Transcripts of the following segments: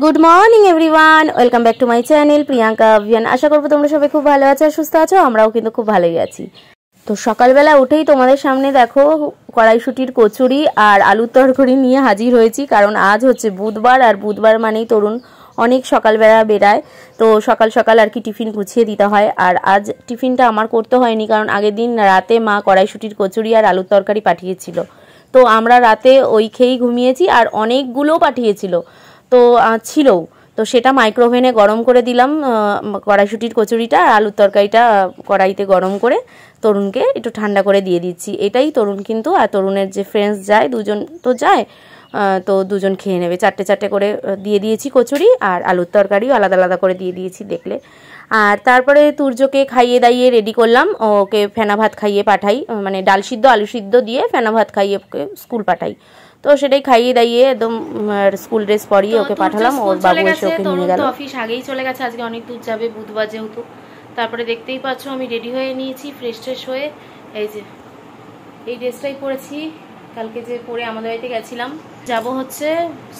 Good morning everyone, welcome back to my channel Priyanka Abhiyan. আশা করবো তোমরা সবাই খুব ভালো আছো আর সুস্থ আছো। আমরাও কিন্তু খুব ভালোই আছি। তো সকালবেলা উঠেই তোমাদের সামনে দেখো কড়াইশুটির কচুরি আর আলুর তরকারি নিয়ে হাজির হয়েছি, কারণ আজ হচ্ছে বুধবার, আর বুধবার মানেই তরুণ অনেক সকালবেলা বেরায়, তো সকাল সকাল আর কি টিফিন গুছিয়ে দিতে হয়। আর আজ টিফিনটা আমার করতে হয়নি, কারণ আগের দিন রাতে মা কড়াইশুটির কচুরি আর আলুর তরকারি পাঠিয়েছিল, তো আমরা রাতে ওই খেয়েই ঘুমিয়েছি। আর অনেকগুলো পাঠিয়েছিল তো ছিলও, তো সেটা মাইক্রোওভেনে গরম করে দিলাম। কড়াইশুটির কচুরিটা আর আলুর তরকারিটা কড়াইতে গরম করে তরুণকে একটু ঠান্ডা করে দিয়ে দিচ্ছি। এটাই তরুণ কিন্তু, আর তরুণের যে ফ্রেন্ডস যায়, দুজন তো যায়, তো দুজন খেয়ে নেবে। চারটে চারটে করে দিয়ে দিয়েছি কচুরি, আর আলুর তরকারিও আলাদা আলাদা করে দিয়ে দিয়েছি দেখলে। আর তারপরে তুর্যকে খাইয়ে দাইয়ে রেডি করলাম, ওকে ফেনা ভাত খাইয়ে পাঠাই, মানে ডাল সিদ্ধ আলু সিদ্ধ দিয়ে ফেনা ভাত খাইয়ে ওকে স্কুল পাঠাই। তো সেটাই খাইয়ে দাইয়ে একদম স্কুল ড্রেস পরিয়ে ওকে পাঠালাম। ওর বাবু এসে ওকে নিয়ে গেল। অফিস আগেই চলে গেছে, আজকে অনেক দূর যাবে, বুধবার যেহেতু। তারপরে দেখতেই পাচ্ছ আমি রেডি হয়ে নিয়েছি, ফ্রেশ ট্রেশ হয়ে এই যে এই ড্রেসটাই পরেছি, কালকে যে পরে আমাদের বাড়িতে গেছিলাম। যাব হচ্ছে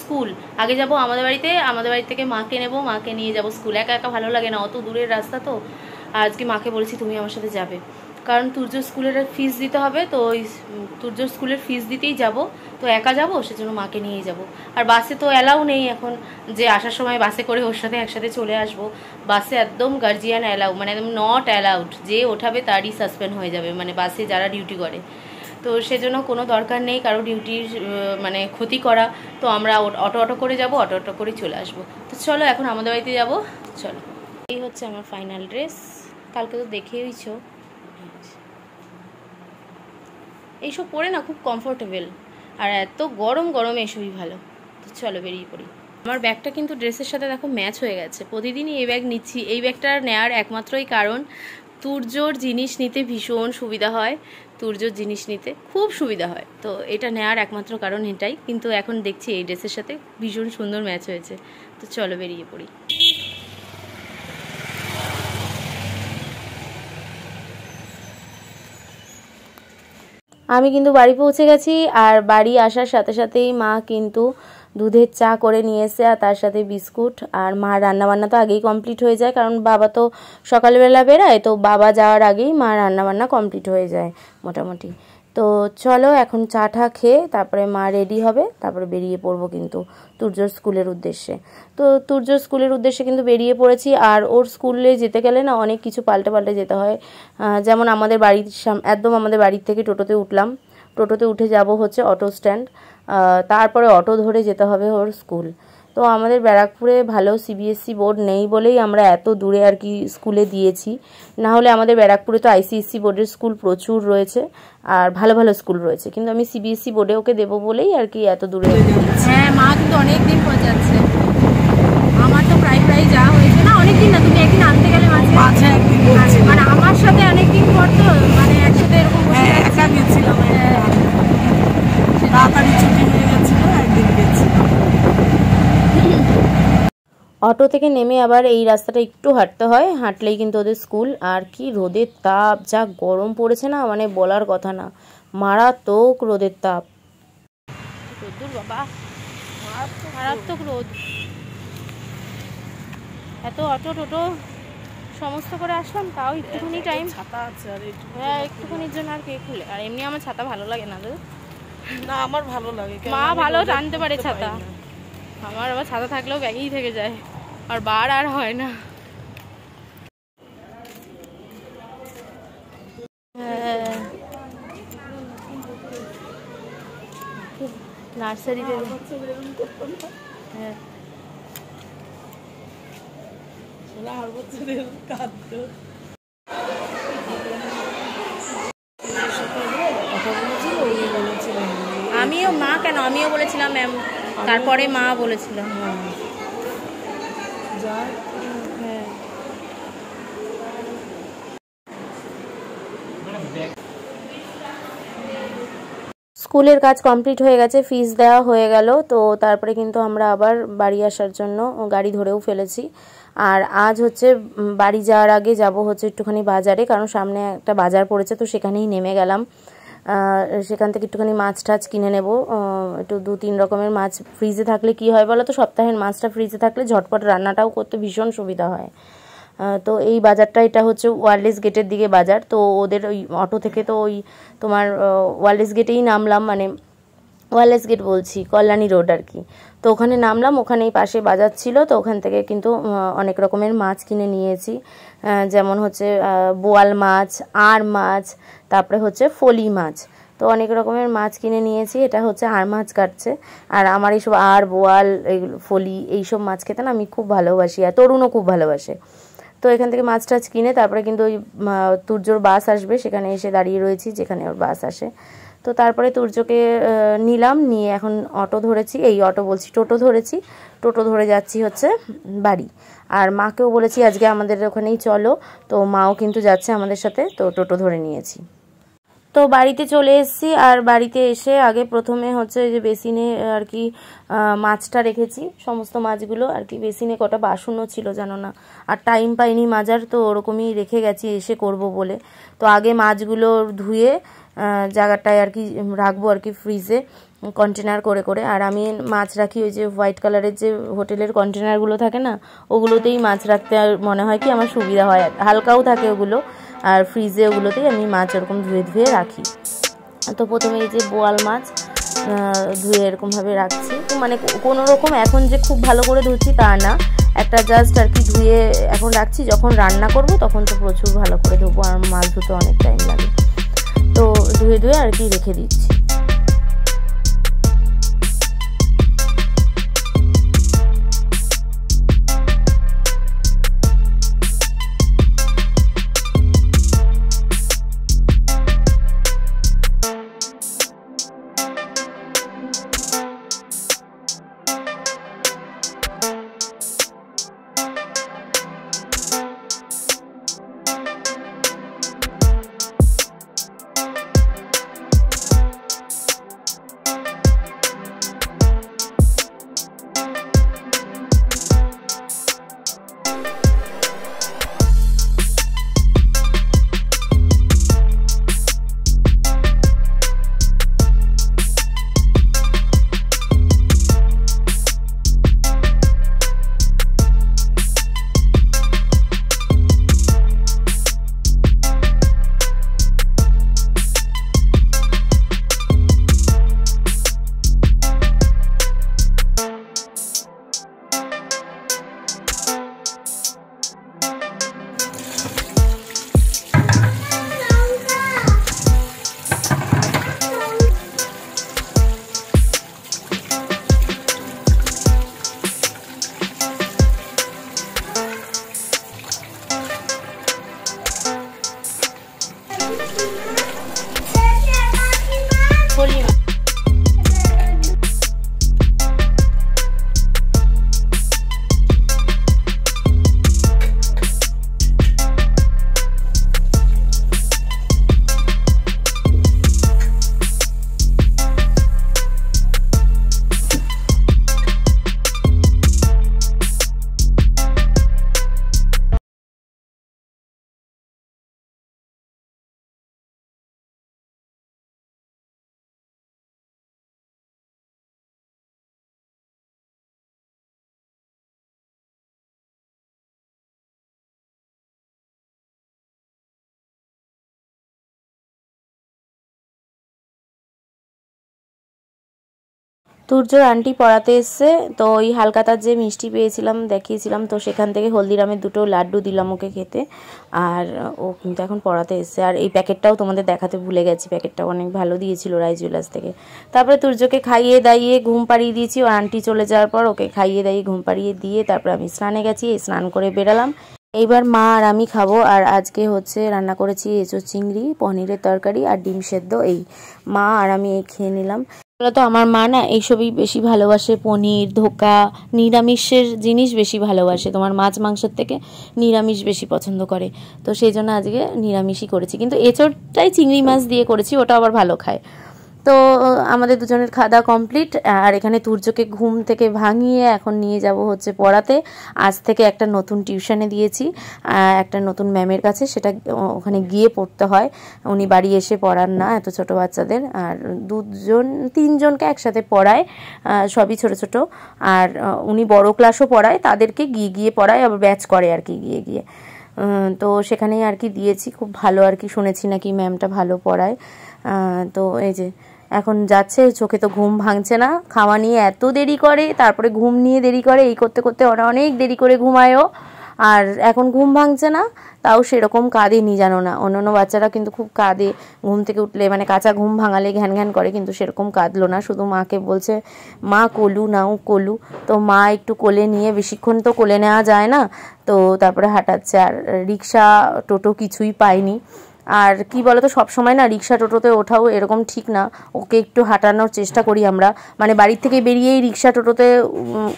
স্কুল, আগে যাব আমাদের বাড়িতে, আমাদের বাড়ি থেকে মাকে নেব, মাকে নিয়ে যাব স্কুল। একা একা ভালো লাগে না, অত দূরের রাস্তা তো। আর আজকে মাকে বলেছি তুমি আমার সাথে যাবে, কারণ তুর্য স্কুলের ফিস দিতে হবে, তো ওই তুর্য স্কুলের ফিস দিতেই যাব, তো একা যাব, সেজন্য মাকে নিয়েই যাব। আর বাসে তো অ্যালাউ নেই এখন যে আসার সময় বাসে করে ওর সাথে একসাথে চলে আসব। বাসে একদম গার্জিয়ান অ্যালাউ, মানে একদম নট অ্যালাউড, যে ওঠাবে তারই সাসপেন্ড হয়ে যাবে, মানে বাসে যারা ডিউটি করে। তো সেজন্য কোনো দরকার নেই কারো ডিউটির মানে ক্ষতি করা, তো আমরা অটো করে যাব, অটো করে চলে আসব। তো চলো এখন আমাদের বাড়িতে যাব, চলো। এই হচ্ছে আমার ফাইনাল ড্রেস, কালকে তো দেখেইছো। এইসব পরে না খুব কমফোর্টেবল, আর এত গরম গরমে এসবই ভালো। তো চলো বেরিয়ে পড়ি। আমার ব্যাগটা কিন্তু ড্রেসের সাথে দেখো ম্যাচ হয়ে গেছে, প্রতিদিনই এই ব্যাগ নিচ্ছি। এই ব্যাগটা নেওয়ার একমাত্রই কারণ তুর্যর জিনিস নিতে ভীষণ সুবিধা হয়, তুর্যর জিনিস নিতে খুব সুবিধা হয়, তো এটা নেওয়ার একমাত্র কারণ এটাই। কিন্তু এখন দেখছি এই ড্রেসের সাথে ভীষণ সুন্দর ম্যাচ হয়েছে। তো চলো বেরিয়ে পড়ি। আমি কিন্তু বাড়ি পৌঁছে গেছি, আর বাড়ি আসার সাথে সাথেই মা কিন্তু দুধের চা করে নিয়ে এসে, আর তার সাথে বিস্কুট। আর মার রান্নাবান্না তো আগেই কমপ্লিট হয়ে যায়, কারণ বাবা তো সকালবেলা বেরায়, তো বাবা যাওয়ার আগেই মা রান্নাবান্না কমপ্লিট হয়ে যায় মোটামুটি। তো চলো এখন চাটা খেয়ে তারপরে মা রেডি হবে, তারপরে বেরিয়ে পড়বো কিন্তু তুর্যর স্কুলের উদ্দেশ্যে। তো তুর্যর স্কুলের উদ্দেশ্যে কিন্তু বেরিয়ে পড়েছি। আর ওর স্কুলে যেতে গেলে না অনেক কিছু পাল্টে যেতে হয়, যেমন আমাদের বাড়ির একদম আমাদের বাড়ির থেকে টোটোতে উঠলাম, টোটোতে উঠে যাব হচ্ছে অটো স্ট্যান্ড, তারপরে অটো ধরে যেতে হবে ওর স্কুল। তো আমাদের ব্যারাকপুরে ভালো সিবিএসসি বোর্ড নেই বলেই আমরা এত দূরে আর কি স্কুলে দিয়েছি, না হলে আমাদের ব্যারাকপুরে তো আইসিএসসি বোর্ডের স্কুল প্রচুর রয়েছে, আর ভালো ভালো স্কুল রয়েছে, কিন্তু আমি সিবিএসসি বোর্ডে ওকে দেবো বলেই আর কি এত দূরে। হ্যাঁ, মা কিন্তু অনেক দিন পর যাচ্ছে, আমার তো প্রায় যাওয়া হয়েছে না, অনেকদিন না, তুমি একদিন আনতে গেলে মাঝে একদিন, মানে আমার সাথে অনেকদিন পর, তো মানে একসাথে এরকম একা গেছিলাম, তাড়াতাড়ি ছুটি হয়ে গেছিল, একদিন গেছিলাম। অটো থেকে নেমে আবার এই রাস্তাটা একটু হাঁটতে হয়, হাঁটলেই কিন্তু ওদের স্কুল। আর কি রোদের তাপ, যা গরম পড়েছে না, মানে বলার কথা না, মারাত্মক রোদের তাপ। রোদ্দুর বাবা, মারাত্মক রোদ। এত অটো টোটো সমস্ত করে আসলাম, তাও একটুখানি টাইম, হ্যাঁ একটুখানির জন্য আর কে খুলে। আর এমনি আমার ছাতা ভালো লাগে না, না আমার ভালো লাগে, মা ভালো টানতে পারে ছাতা, আমার আবার ছাতা থাকলেও ব্যাগেই থেকে যায়, আর বার আর হয় না। নার্সারিতে হ্যাঁ আমিও, মা কেন, আমিও বলেছিলাম ম্যাম, তারপরে মা বলেছিলাম। স্কুলের কাজ কমপ্লিট হয়ে গেছে, ফিস দেওয়া হয়ে গেল, তো তারপরে কিন্তু আমরা আবার বাড়ি আসার জন্য গাড়ি ধরেও ফেলেছি। আর আজ হচ্ছে বাড়ি যাওয়ার আগে যাব হচ্ছে একটুখানি বাজারে, কারণ সামনে একটা বাজার পড়েছে, তো সেখানেই নেমে গেলাম। সেখান থেকে একটুখানি মাছ টাছ কিনে নেব, একটু 2-3 রকমের মাছ ফ্রিজে থাকলে কি হয় বলো তো, সপ্তাহের মাছটা ফ্রিজে থাকলে ঝটপট রান্নাটাও করতে ভীষণ সুবিধা হয়। তো এই বাজারটা, এটা হচ্ছে ওয়ারলেস গেটের দিকে বাজার। তো ওদের ওই অটো থেকে তো ওই তোমার ওয়ারলেস গেটেই নামলাম, মানে ওয়ারলেস গেট বলছি, কল্যাণী রোড আর কি। তো ওখানে নামলাম, ওখানেই পাশে বাজার ছিল, তো ওখান থেকে কিন্তু অনেক রকমের মাছ কিনে নিয়েছি। যেমন হচ্ছে বোয়াল মাছ, আড় মাছ, তারপরে হচ্ছে ফলি মাছ। তো অনেক রকমের মাছ কিনে নিয়েছি। এটা হচ্ছে আড় মাছ কাটছে, আর আমার এইসব আড়, বোয়াল, এইগুলো ফলি, এইসব মাছ খেতে না আমি খুব ভালোবাসি, আর তরুণও খুব ভালোবাসে। তো এখান থেকে মাছ টাছ কিনে তারপরে কিন্তু ওই তুর্যর বাস আসবে, সেখানে এসে দাঁড়িয়ে রয়েছি যেখানে ওর বাস আসে। তো তারপরে তুর্যকে নিলাম, নিয়ে এখন অটো ধরেছি, টোটো ধরেছি। টোটো ধরে যাচ্ছি হচ্ছে বাড়ি। আর মাকেও বলেছি আজকে আমাদের ওখানেই চলো, তো মাও কিন্তু যাচ্ছে আমাদের সাথে, তো টোটো ধরে নিয়েছি। তো বাড়িতে চলে এসেছি, আর বাড়িতে এসে আগে প্রথমে হচ্ছে যে বেসিনে আর কি মাছটা রেখেছি, সমস্ত মাছগুলো আর কি। বেসিনে কটা বাসনও ছিল জানো না, আর টাইম পাইনি মাজার, তো ওরকমই রেখে গেছি এসে করব বলে। তো আগে মাছগুলো ধুয়ে জায়গাটায় আর কি রাখবো আর কি, ফ্রিজে কন্টেনার করে করে। আর আমি মাছ রাখি ওই যে হোয়াইট কালারের যে হোটেলের কন্টেনারগুলো থাকে না, ওগুলোতেই মাছ রাখতে মনে হয় কি আমার সুবিধা হয়, হালকাও থাকে ওগুলো, আর ফ্রিজে ওগুলোতেই আমি মাছ ওরকম ধুয়ে ধুয়ে রাখি। তো প্রথমে এই যে বোয়াল মাছ ধুয়ে এরকমভাবে রাখছি, তো মানে কোনো রকম এখন যে খুব ভালো করে ধুচ্ছি তা না, একটা জাস্ট আর কি ধুয়ে এখন রাখছি, যখন রান্না করব তখন তো প্রচুর ভালো করে ধোবো, আর মাছ ধুতে অনেক টাইম লাগে, তো ধুয়ে ধুয়ে আর কি রেখে দিচ্ছি। তুর্যর আন্টি পড়াতে এসছে, তো ওই হালকাতার যে মিষ্টি পেয়েছিলাম দেখিয়েছিলাম, তো সেখান থেকে হলদিরামের 2টো লাড্ডু দিলাম ওকে খেতে। আর ও কিন্তু এখন পড়াতে এসছে। আর এই প্যাকেটটাও তোমাদের দেখাতে ভুলে গেছি, প্যাকেটটাও অনেক ভালো দিয়েছিল রাইস জুয়েলার্স থেকে। তারপরে তুর্যকে খাইয়ে দাইয়ে ঘুম পাড়িয়ে দিয়েছি, ও আন্টি চলে যাওয়ার পর ওকে খাইয়ে দাইয়ে ঘুম পাড়িয়ে দিয়ে তারপরে আমি স্নানে গেছি, স্নান করে বেরালাম। এইবার মা আর আমি খাবো। আর আজকে হচ্ছে রান্না করেছি এঁচোড় চিংড়ি, পনিরের তরকারি আর ডিম সেদ্ধ। এই মা আর আমি এই খেয়ে নিলাম। তো আমার মা না এইসবই বেশি ভালোবাসে, পনির, ধোকা, নিরামিষের জিনিস বেশি ভালোবাসে, তোমার মাছ মাংসের থেকে নিরামিষ বেশি পছন্দ করে। তো সেই জন্য আজকে নিরামিষই করেছি, কিন্তু এঁচোড়টাই চিংড়ি মাছ দিয়ে করেছি, ওটা আবার ভালো খায়। তো আমাদের দুজনের খাওয়া দাওয়া কমপ্লিট। আর এখানে তুর্যকে ঘুম থেকে ভাঙিয়ে এখন নিয়ে যাব হচ্ছে পড়াতে। আজ থেকে একটা নতুন টিউশনে দিয়েছি, একটা নতুন ম্যামের কাছে, সেটা ওখানে গিয়ে পড়তে হয়, উনি বাড়ি এসে পড়ান না এত ছোট বাচ্চাদের। আর তিনজনকে একসাথে পড়ায়, সবই ছোট ছোট। আর উনি বড় ক্লাসও পড়ায়, তাদেরকে গিয়ে গিয়ে পড়ায়, আবার ব্যাচ করে আর কি গিয়ে গিয়ে। তো সেখানেই আর কি দিয়েছি, খুব ভালো আর কি, শুনেছি নাকি ম্যামটা ভালো পড়ায়। তো এই যে এখন যাচ্ছে, চোখে তো ঘুম ভাঙছে না, খাওয়া নিয়ে এত দেরি করে, তারপরে ঘুম নিয়ে দেরি করে, এই করতে করতে অনেক দেরি করে ঘুমায়ও। আর এখন ঘুম ভাঙছে না, তাও সেরকম কাঁদেনি জানো না। অন্যান্য বাচ্চারা কিন্তু খুব কাঁদে ঘুম থেকে উঠলে, মানে কাঁচা ঘুম ভাঙালে ঘ্যান ঘ্যান করে, কিন্তু সেরকম কাঁদলো না। শুধু মাকে বলছে মা কোলু নাও কোলু। তো মা একটু কোলে নিয়ে, বেশিক্ষণ তো কোলে নেওয়া যায় না, তো তারপরে হাঁটাচ্ছে। আর রিক্সা টোটো কিছুই পাইনি। আর কি বলতো, সবসময় না রিক্সা টোটোতে ওঠাও এরকম ঠিক না, ওকে একটু হাঁটানোর চেষ্টা করি আমরা। মানে বাড়ির থেকে বেরিয়েই রিক্সা টোটোতে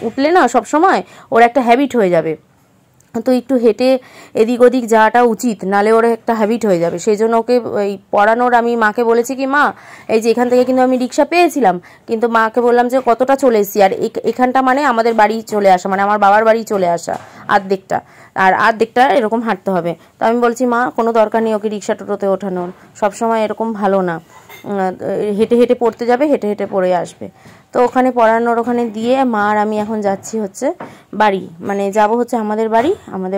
উঠলে না সবসময় ওর একটা হ্যাবিট হয়ে যাবে, তো একটু হেঁটে এদিক ওদিক যাওয়াটা উচিত, নালে ওর একটা হ্যাবিট হয়ে যাবে। সেই জন্য ওকে এই পড়ানোর আমি মাকে বলেছি কি মা, এই যে এখান থেকে কিন্তু আমি রিক্সা পেয়েছিলাম, কিন্তু মাকে বললাম যে কতটা চলে এসেছি, আর এখানটা মানে আমাদের বাড়ি চলে আসা, মানে আমার বাবার বাড়ি চলে আসা আর্ধেকটা, আর আর্ধেকটা এরকম হাঁটতে হবে। তো আমি বলছি মা কোনো দরকার নেই ওকে রিক্সা টোটোতে ওঠানোর, সবসময় এরকম ভালো না, হেঁটে হেঁটে পড়তে যাবে, হেঁটে হেঁটে পড়ে আসবে। তো ওখানে পড়ানোর ওখানে দিয়ে মা আর আমি এখন যাচ্ছি হচ্ছে বাড়ি, মানে যাব হচ্ছে আমাদের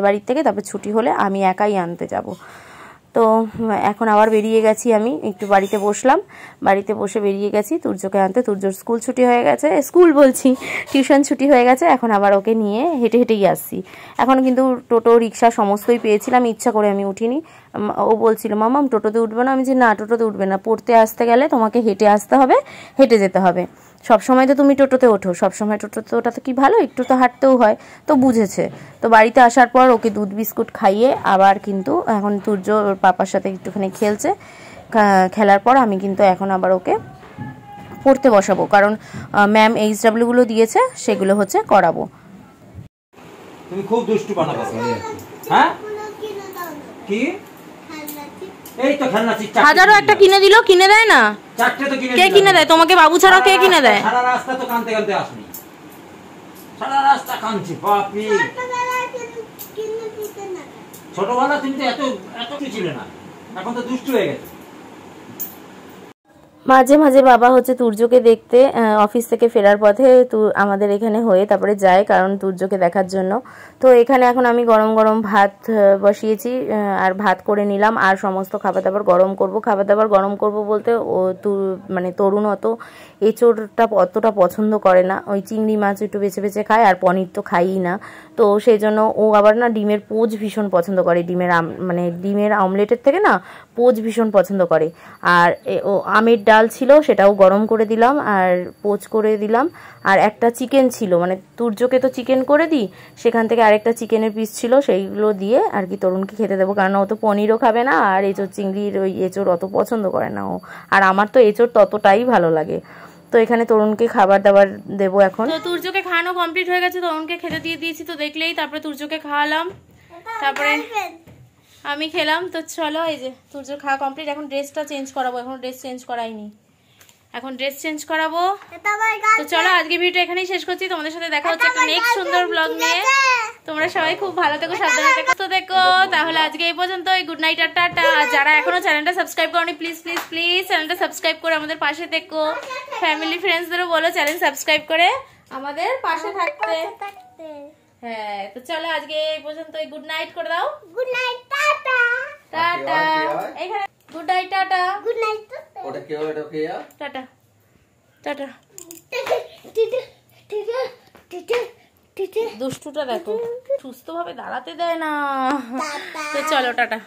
বাড়ির থেকে, তারপর ছুটি হলে আমি একাই আনতে যাব। তো এখন আবার বেরিয়ে গেছি, আমি একটু বাড়িতে বসলাম, বাড়িতে বসে বেরিয়ে গেছি তুর্যকে আনতে। তুর্যর স্কুল ছুটি হয়ে গেছে, স্কুল বলছি টিউশন ছুটি হয়ে গেছে, এখন আবার ওকে নিয়ে হেঁটে হেঁটেই আসছি। এখন কিন্তু টোটো রিক্সা সমস্তই পেয়েছিলাম, ইচ্ছা করে আমি উঠিনি। ও বলছিল মামাম টোটোতে উঠবে না, আমি যে না টোটোতে উঠবে না, পড়তে আসতে গেলে তোমাকে হেঁটে আসতে হবে, হেঁটে যেতে হবে। সবসময় তো তুমি টোটোতে ওঠো, সবসময় টোটোতে ওঠা তো কি ভালো, একটু তো হাঁটতেও হয়। তো বুঝেছে। তো বাড়িতে আসার পর ওকে দুধ বিস্কুট খাইয়ে আবার কিন্তু এখন তুর্য ওর পাপার সাথে একটুখানি খেলছে। খেলার পর আমি কিন্তু এখন আবার ওকে পড়তে বসাবো, কারণ ম্যাম HW দিয়েছে, সেগুলো হচ্ছে করাবো। তুমি খুব দুষ্টু বানাবো, হ্যাঁ কি এই তো খেলনা চিট হাজারও একটা কিনে দিল, কিনে দেয় না, চারটে তো কিনে কে কিনে দেয় তোমাকে? বাবু ছাড়া কে কিনে দেয়? সারা রাস্তা তো কাঁদতে কাঁদতে আসনি, সারা রাস্তা কাঁদছি বাপরে। ছোটবেলা তুমি তো এত এত কিছু ছিলে না, এখন তো দুষ্টু হয়ে গেছে। মাঝে মাঝে বাবা হচ্ছে তুর্যকে দেখতে অফিস থেকে ফেরার পথে আমাদের এখানে হয়ে তারপরে যায়, কারণ তুর্যকে দেখার জন্য। তো এখানে এখন আমি গরম গরম ভাত বসিয়েছি, আর ভাত করে নিলাম, আর সমস্ত খাবার দাবার গরম করব। খাবার দাবার গরম করব বলতে মানে তরুণ এঁচোড়টা অতটা পছন্দ করে না, ওই চিংড়ি মাছ একটু বেছে বেছে খায়, আর পনির তো খাইই না। তো সেই জন্য ও আবার না ডিমের পোচ ভীষণ পছন্দ করে, মানে ডিমের অমলেটের থেকে না পোচ ভীষণ পছন্দ করে। আর ও আমের ডাল ছিল, সেটাও গরম করে দিলাম আর পোচ করে দিলাম। আর একটা চিকেন ছিল, মানে তুর্যকে তো চিকেন করে দিই, সেখান থেকে আরেকটা চিকেনের পিস ছিল, সেইগুলো দিয়ে আর কি তরুণকে খেতে দেবো, কারণ ও তো পনিরও খাবে না, আর এঁচোড় চিংড়ির ওই এঁচোড় অত পছন্দ করে না ও, আর আমার তো এঁচোড় ততটাই ভালো লাগে। তো এখানে তরুণকে খাবার দাবার দেবো এখন। তো তুর্যকে খাওয়ানো কমপ্লিট হয়ে গেছে, তরুণকে খেতে দিয়ে দিয়েছি, তো দেখলেই। তারপরে তুর্যকে খাওয়ালাম, তারপরে আমি খেলাম। তো চলো, এই যে তুর্য খাওয়া কমপ্লিট, এখন ড্রেসটা চেঞ্জ করাবো, এখন ড্রেস চেঞ্জ করাইনি, এখন ড্রেস চেঞ্জ করাবো। তো চলো আজকে ভিডিওটা এখানেই শেষ করছি, তোমাদের সাথে দেখা হচ্ছে একটা নেক্সট সুন্দর ব্লগ নিয়ে। তোমরা সবাই খুব ভালো থেকো, সাবধানে থেকো। তো দেখো তাহলে আজকে এই পর্যন্ত, গুড নাইট আর টাটা। আর যারা এখনো চ্যানেলটা সাবস্ক্রাইব করোনি, প্লিজ প্লিজ প্লিজ চ্যানেলটা সাবস্ক্রাইব করে আমাদের পাশে থেকো। ফ্যামিলি ফ্রেন্ডসদেরও বলো চ্যানেল সাবস্ক্রাইব করে আমাদের পাশে থাকতে। হ্যাঁ, তো চলো আজকে এই পর্যন্ত, গুড নাইট করে দাও। Good night, tata tata. এখানে good night, tata. Good night, ওটা কি ওটা কি টাটা টাটা। দুষ্টুটা দেখো, সুস্থভাবে দাঁড়াতে দেয় না। তো চলো টাটা।